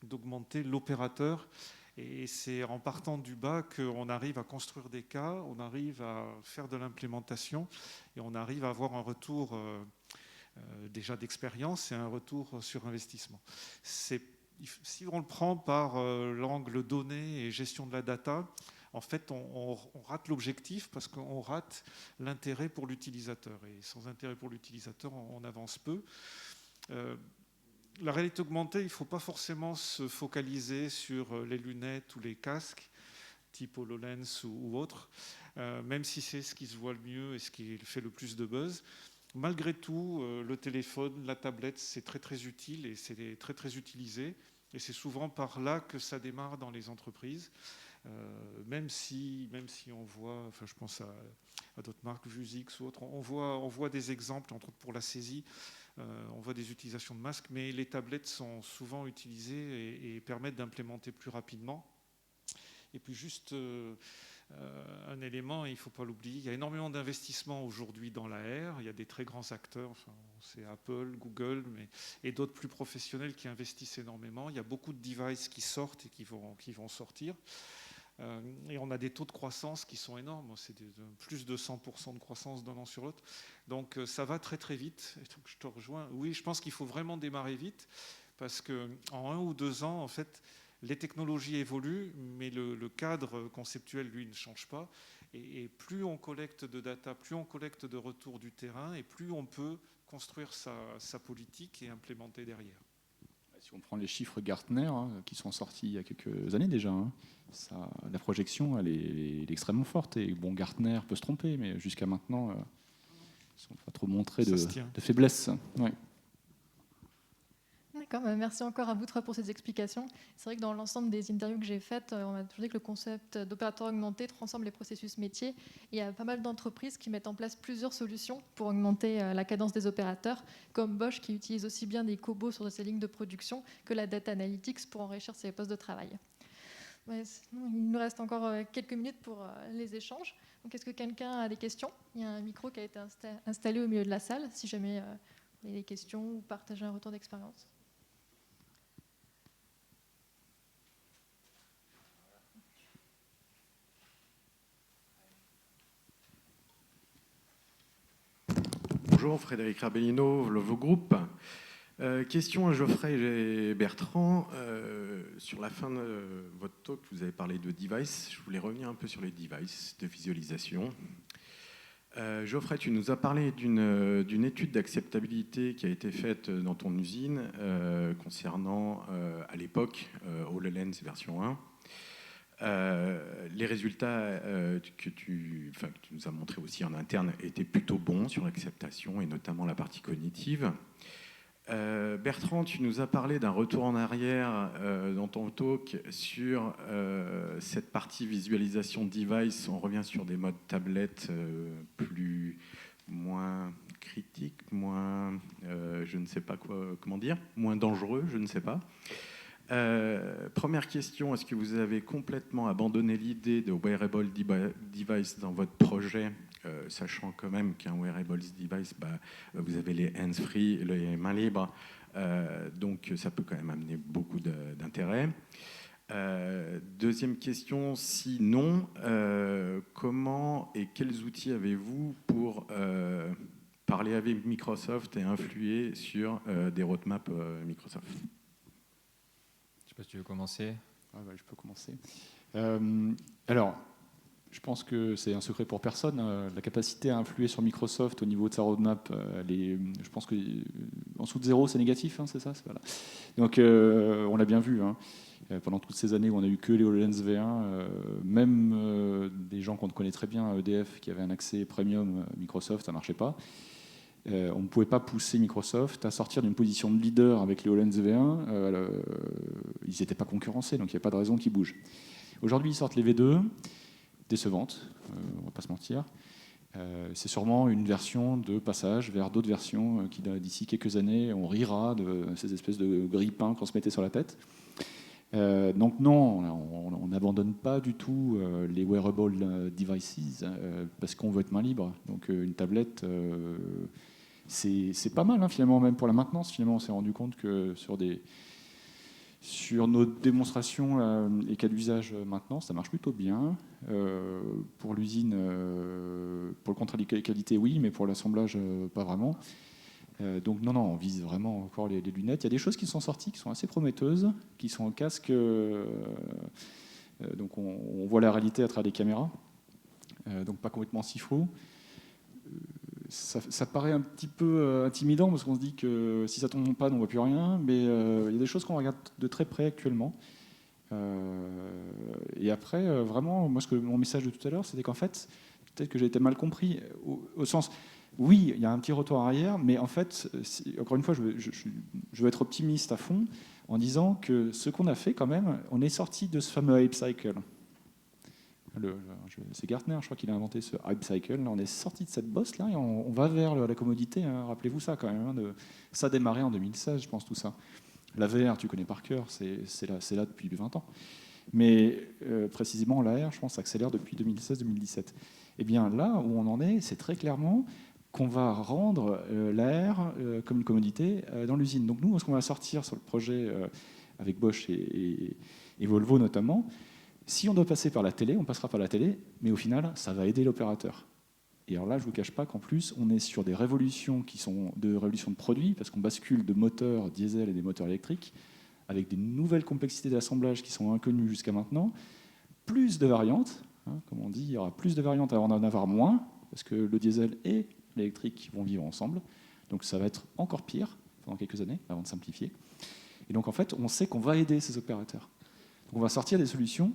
d'augmenter l'opérateur et c'est en partant du bas qu'on arrive à construire des cas, on arrive à faire de l'implémentation et on arrive à avoir un retour déjà d'expérience et un retour sur investissement. Si on le prend par l'angle données et gestion de la data, en fait, on rate l'objectif parce qu'on rate l'intérêt pour l'utilisateur. Et sans intérêt pour l'utilisateur, on avance peu. La réalité augmentée, il ne faut pas forcément se focaliser sur les lunettes ou les casques, type HoloLens ou autre, même si c'est ce qui se voit le mieux et ce qui fait le plus de buzz. Malgré tout, le téléphone, la tablette, c'est très très utile et c'est très très utilisé. Et c'est souvent par là que ça démarre dans les entreprises. Même si on voit, enfin je pense à d'autres marques, Vuzix ou autres, on voit des exemples, entre autres pour la saisie, on voit des utilisations de masques, mais les tablettes sont souvent utilisées et permettent d'implémenter plus rapidement. Et puis juste un élément, il ne faut pas l'oublier, il y a énormément d'investissements aujourd'hui dans l'AR, il y a des très grands acteurs, enfin, c'est Apple, Google, et d'autres plus professionnels qui investissent énormément. Il y a beaucoup de devices qui sortent et qui vont sortir. Et on a des taux de croissance qui sont énormes, c'est plus de 100% de croissance d'un an sur l'autre. Donc ça va très très vite, et donc, je te rejoins. Oui, je pense qu'il faut vraiment démarrer vite, parce qu'en 1 ou 2 ans, en fait, les technologies évoluent, mais le cadre conceptuel, lui, ne change pas. Et plus on collecte de data, plus on collecte de retours du terrain, et plus on peut construire sa politique et implémenter derrière. Si on prend les chiffres Gartner, qui sont sortis il y a quelques années déjà, la projection, elle est extrêmement forte. Et bon, Gartner peut se tromper, mais jusqu'à maintenant, ils n'ont pas trop montré de faiblesse. Ouais. D'accord, merci encore à vous trois pour ces explications. C'est vrai que dans l'ensemble des interviews que j'ai faites, on a toujours dit que le concept d'opérateur augmenté transforme les processus métiers. Il y a pas mal d'entreprises qui mettent en place plusieurs solutions pour augmenter la cadence des opérateurs, comme Bosch qui utilise aussi bien des cobots sur ses lignes de production que la data analytics pour enrichir ses postes de travail. Sinon, il nous reste encore quelques minutes pour les échanges. Donc, est-ce que quelqu'un a des questions? Il y a un micro qui a été installé au milieu de la salle, si jamais vous avez des questions ou partager un retour d'expérience. Bonjour, Frédéric Rabellino, Lovo Group. Question à Geoffrey et Bertrand. Sur la fin de votre talk, vous avez parlé de devices. Je voulais revenir un peu sur les devices de visualisation. Geoffrey, tu nous as parlé d'une étude d'acceptabilité qui a été faite dans ton usine concernant, à l'époque, HoloLens version 1. Les résultats que tu nous as montrés aussi en interne étaient plutôt bons sur l'acceptation et notamment la partie cognitive. Bertrand, tu nous as parlé d'un retour en arrière dans ton talk sur cette partie visualisation device. On revient sur des modes tablettes moins critiques, moins, je ne sais pas comment dire, moins dangereux, je ne sais pas. Première question, est-ce que vous avez complètement abandonné l'idée de wearable device dans votre projet, sachant quand même qu'un wearable device, vous avez les hands-free, les mains libres, donc ça peut quand même amener beaucoup d'intérêt. Deuxième question, si non, comment et quels outils avez-vous pour parler avec Microsoft et influer sur des roadmaps Microsoft? Je sais pas si tu veux commencer. Je peux commencer. Alors, je pense que c'est un secret pour personne. La capacité à influer sur Microsoft au niveau de sa roadmap, je pense qu'en dessous de 0, c'est négatif, hein, c'est ça, voilà. Donc, on l'a bien vu. Hein. Pendant toutes ces années où on n'a eu que les HoloLens V1, même des gens qu'on connaît très bien, EDF, qui avaient un accès premium Microsoft, ça ne marchait pas. On ne pouvait pas pousser Microsoft à sortir d'une position de leader avec les HoloLens V1. Ils n'étaient pas concurrencés, donc il n'y a pas de raison qu'ils bougent. Aujourd'hui, ils sortent les V2, décevantes, on ne va pas se mentir. C'est sûrement une version de passage vers d'autres versions qui, d'ici quelques années, on rira de ces espèces de grille-pain qu'on se mettait sur la tête. Donc non, on n'abandonne pas du tout les wearable devices parce qu'on veut être main libre. Donc une tablette, c'est pas mal, hein, finalement, même pour la maintenance. Finalement, on s'est rendu compte que sur nos démonstrations et cas d'usage maintenant, ça marche plutôt bien. Pour l'usine, pour le contrôle de qualité, oui, mais pour l'assemblage, pas vraiment. Donc non, on vise vraiment encore les lunettes. Il y a des choses qui sont sorties, qui sont assez prometteuses, qui sont en casque. Donc on voit la réalité à travers des caméras. Donc pas complètement si faux. Ça paraît un petit peu intimidant parce qu'on se dit que si ça tombe en panne, on ne voit plus rien. Mais il y a des choses qu'on regarde de très près actuellement. Et après, vraiment, moi, mon message de tout à l'heure, c'était qu'en fait, peut-être que j'ai été mal compris, au sens, oui, il y a un petit retour en arrière, mais en fait, encore une fois, je veux être optimiste à fond en disant que ce qu'on a fait quand même, on est sorti de ce fameux hype cycle. C'est Gartner, je crois qu'il a inventé ce hype cycle. Là, on est sorti de cette bosse là et on va vers la commodité. Hein. Rappelez-vous ça quand même. Hein, ça a démarré en 2016, je pense, tout ça. La VR, tu connais par cœur, c'est là depuis 20 ans. Mais précisément, l'AR, je pense, s'accélère depuis 2016-2017. Et bien là où on en est, c'est très clairement qu'on va rendre l'AR comme une commodité dans l'usine. Donc nous, ce qu'on va sortir sur le projet avec Bosch et Volvo notamment, si on doit passer par la télé, on passera par la télé, mais au final, ça va aider l'opérateur. Et alors là, je ne vous cache pas qu'en plus, on est sur des révolutions qui sont de révolutions de produits, parce qu'on bascule de moteurs diesel et des moteurs électriques, avec des nouvelles complexités d'assemblage qui sont inconnues jusqu'à maintenant, plus de variantes, hein, comme on dit, il y aura plus de variantes avant d'en avoir moins, parce que le diesel et l'électrique vont vivre ensemble, donc ça va être encore pire pendant quelques années, avant de simplifier. Et donc en fait, on sait qu'on va aider ces opérateurs. Donc on va sortir des solutions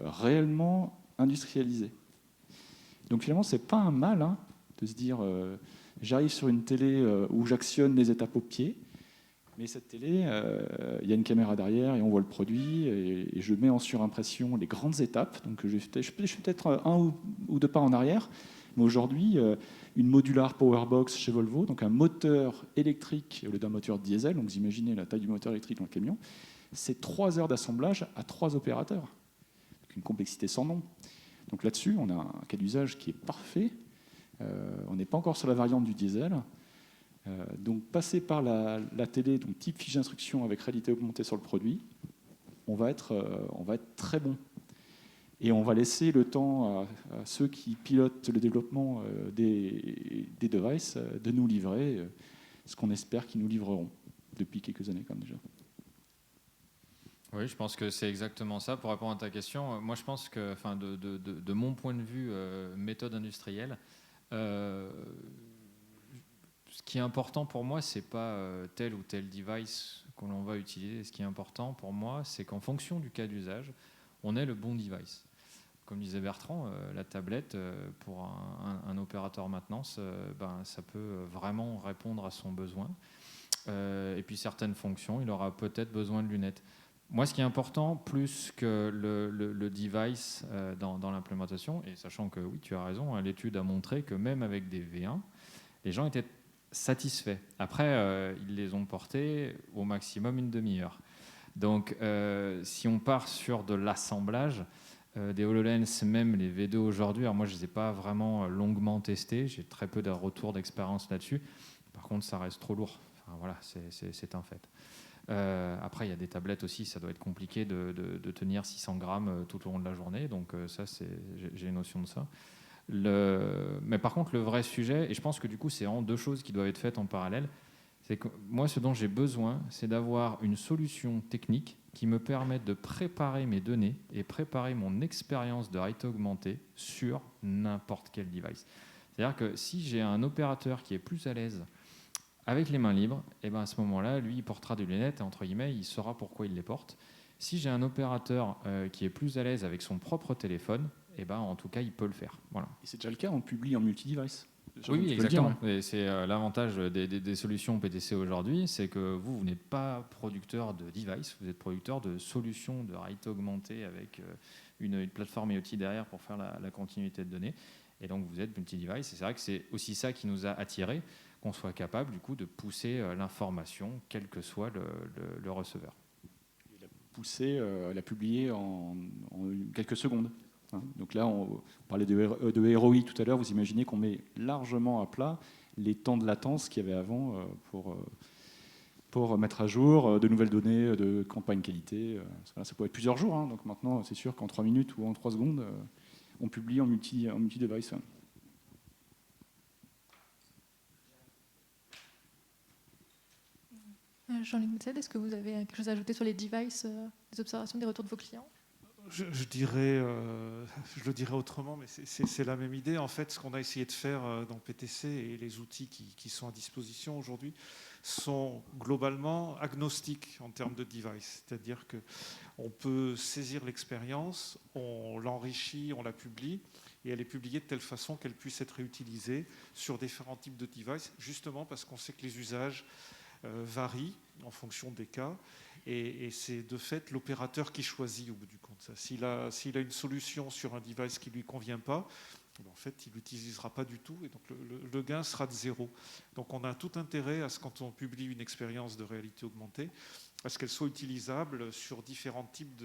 réellement industrialisées. Donc finalement, c'est pas un mal de se dire j'arrive sur une télé où j'actionne les étapes au pied, Mais cette télé, il y a une caméra derrière et on voit le produit. Et je mets en surimpression les grandes étapes. Donc je suis peut-être un ou deux pas en arrière. Mais aujourd'hui, une modular Powerbox chez Volvo, donc un moteur électrique au lieu d'un moteur diesel, donc vous imaginez la taille du moteur électrique dans le camion, c'est 3 heures d'assemblage à 3 opérateurs. Donc une complexité sans nom. Donc là-dessus, on a un cas d'usage qui est parfait. On n'est pas encore sur la variante du diesel. Donc passer par la télé, donc type fiche d'instruction avec réalité augmentée sur le produit, on va être très bon. Et on va laisser le temps à ceux qui pilotent le développement des devices de nous livrer ce qu'on espère qu'ils nous livreront depuis quelques années quand même déjà. Oui, je pense que c'est exactement ça. Pour répondre à ta question, moi je pense que, de mon point de vue méthode industrielle, ce qui est important pour moi, c'est pas tel ou tel device que l'on va utiliser. Ce qui est important pour moi, c'est qu'en fonction du cas d'usage, on ait le bon device. Comme disait Bertrand, la tablette, pour un opérateur maintenance, ça peut vraiment répondre à son besoin. Et puis certaines fonctions, il aura peut-être besoin de lunettes. Moi, ce qui est important, plus que le device dans l'implémentation, et sachant que oui, tu as raison, hein, l'étude a montré que même avec des V1, les gens étaient satisfaits. Après, ils les ont portés au maximum une demi-heure. Donc, si on part sur de l'assemblage, des HoloLens, même les V2 aujourd'hui, alors moi je ne les ai pas vraiment longuement testés, j'ai très peu de retours d'expérience là-dessus. Par contre, ça reste trop lourd. Enfin, voilà, c'est un fait. Après, il y a des tablettes aussi, ça doit être compliqué de tenir 600 grammes tout au long de la journée, donc ça, j'ai une notion de ça. Mais par contre, le vrai sujet, et je pense que du coup, c'est vraiment deux choses qui doivent être faites en parallèle, c'est que moi, ce dont j'ai besoin, c'est d'avoir une solution technique qui me permette de préparer mes données et préparer mon expérience de réalité augmentée sur n'importe quel device. C'est-à-dire que si j'ai un opérateur qui est plus à l'aise avec les mains libres, et ben à ce moment-là, lui, il portera des lunettes et entre guillemets, il saura pourquoi il les porte. Si j'ai un opérateur qui est plus à l'aise avec son propre téléphone, et ben en tout cas, il peut le faire. Voilà. Et c'est déjà le cas, on publie en multi-device. Oui, exactement. Et c'est l'avantage des solutions PTC aujourd'hui, c'est que vous n'êtes pas producteur de device, vous êtes producteur de solutions de réalité augmentée avec une plateforme IoT derrière pour faire la continuité de données. Et donc vous êtes multi-device. Et c'est vrai que c'est aussi ça qui nous a attirés, qu'on soit capable du coup de pousser l'information, quel que soit le receveur. La publier en quelques secondes. Donc là, on parlait de ROI tout à l'heure, vous imaginez qu'on met largement à plat les temps de latence qu'il y avait avant pour mettre à jour de nouvelles données, de campagne qualité. Ça pouvait être plusieurs jours, hein. Donc maintenant, c'est sûr qu'en 3 minutes ou en 3 secondes, on publie en multi-device. Jean-Luc Moutsed, est-ce que vous avez quelque chose à ajouter sur les devices, des observations, des retours de vos clients ? Je le dirais autrement, mais c'est la même idée. En fait, ce qu'on a essayé de faire dans PTC et les outils qui sont à disposition aujourd'hui sont globalement agnostiques en termes de device. C'est-à-dire qu'on peut saisir l'expérience, on l'enrichit, on la publie, et elle est publiée de telle façon qu'elle puisse être réutilisée sur différents types de devices, justement parce qu'on sait que les usages varient en fonction des cas. Et c'est de fait l'opérateur qui choisit au bout du compte. S'il a une solution sur un device qui ne lui convient pas, en fait, il ne l'utilisera pas du tout et donc le gain sera de zéro. Donc on a tout intérêt à ce, quand on publie une expérience de réalité augmentée, à ce qu'elle soit utilisable sur différents types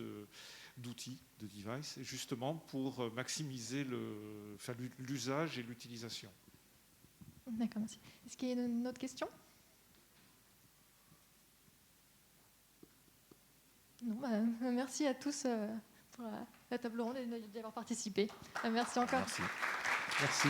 d'outils, de devices, justement pour maximiser l'usage et l'utilisation. D'accord, merci. Est-ce qu'il y a une autre question ? Non, merci à tous pour la table ronde et d'y avoir participé. Merci encore. Merci.